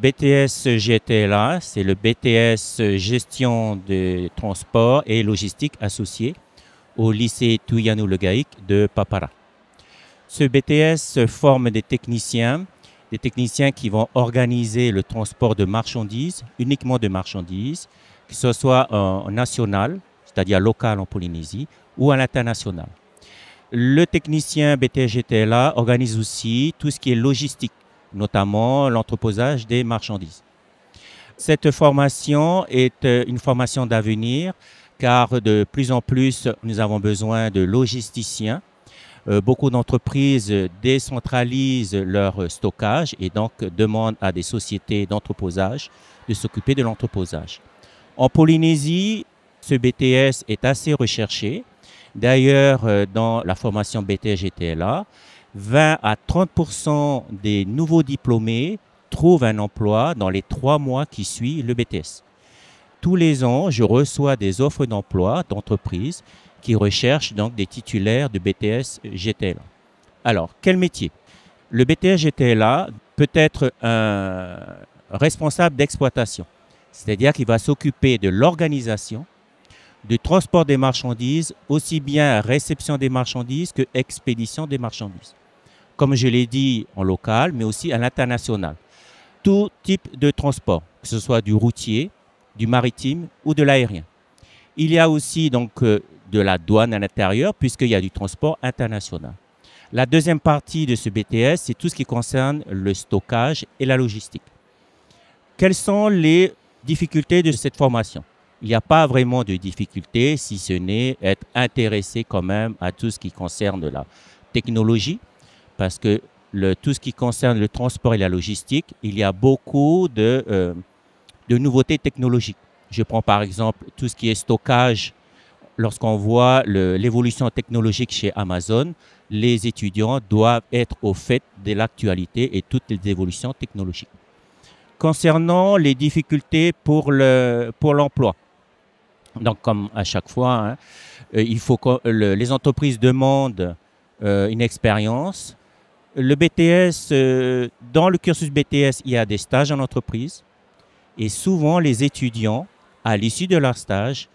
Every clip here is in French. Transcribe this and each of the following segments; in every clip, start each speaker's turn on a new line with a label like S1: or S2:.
S1: BTS GTLA, c'est le BTS Gestion de transport et logistique associé au lycée Touyanou Le Gaïc de Papara. Ce BTS forme des techniciens qui vont organiser le transport de marchandises, uniquement de marchandises, que ce soit en national, c'est-à-dire local en Polynésie, ou à l'international. Le technicien BTS GTLA organise aussi tout ce qui est logistique, notamment l'entreposage des marchandises. Cette formation est une formation d'avenir car de plus en plus, nous avons besoin de logisticiens. Beaucoup d'entreprises décentralisent leur stockage et donc demandent à des sociétés d'entreposage de s'occuper de l'entreposage. En Polynésie, ce BTS est assez recherché. D'ailleurs, dans la formation BTS GTLA, 20 à 30% des nouveaux diplômés trouvent un emploi dans les 3 mois qui suivent le BTS. Tous les ans, je reçois des offres d'emploi d'entreprises qui recherchent donc des titulaires de BTS GTLA. Alors, quel métier? Le BTS GTLA peut être un responsable d'exploitation, c'est-à-dire qu'il va s'occuper de l'organisation, du transport des marchandises, aussi bien réception des marchandises que expédition des marchandises. Comme je l'ai dit, en local, mais aussi à l'international. Tout type de transport, que ce soit du routier, du maritime ou de l'aérien. Il y a aussi donc de la douane à l'intérieur, puisqu'il y a du transport international. La deuxième partie de ce BTS, c'est tout ce qui concerne le stockage et la logistique. Quelles sont les difficultés de cette formation? Il n'y a pas vraiment de difficultés, si ce n'est être intéressé quand même à tout ce qui concerne la technologie, parce que tout ce qui concerne le transport et la logistique, il y a beaucoup de nouveautés technologiques. Je prends par exemple tout ce qui est stockage. Lorsqu'on voit l'évolution technologique chez Amazon, les étudiants doivent être au fait de l'actualité et toutes les évolutions technologiques. Concernant les difficultés pour l'emploi, donc comme à chaque fois, il faut que les entreprises demandent une expérience. Le BTS, dans le cursus BTS, il y a des stages en entreprise et souvent les étudiants, à l'issue de leur stage,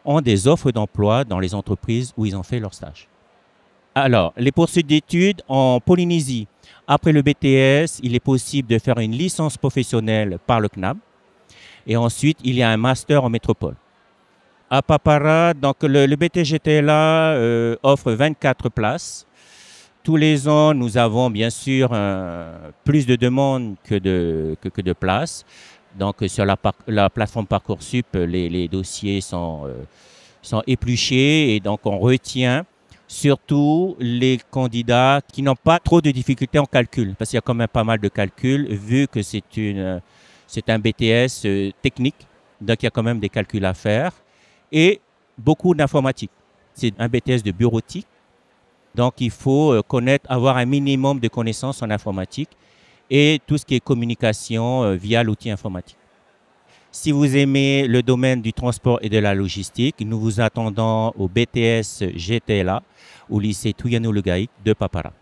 S1: ont des offres d'emploi dans les entreprises où ils ont fait leur stage. Alors, les poursuites d'études en Polynésie. Après le BTS, il est possible de faire une licence professionnelle par le CNAB et ensuite, il y a un master en métropole. À Papara, donc le BTS GTLA offre 24 places. Tous les ans, nous avons bien sûr plus de demandes que de places. Donc sur la plateforme Parcoursup, les dossiers sont épluchés et donc on retient surtout les candidats qui n'ont pas trop de difficultés en calcul, parce qu'il y a quand même pas mal de calculs, vu que c'est un BTS technique, donc il y a quand même des calculs à faire, et beaucoup d'informatique. C'est un BTS de bureautique, donc il faut avoir un minimum de connaissances en informatique et tout ce qui est communication via l'outil informatique. Si vous aimez le domaine du transport et de la logistique, nous vous attendons au BTS GTLA au lycée Touyanou Le Gaïc de Papara.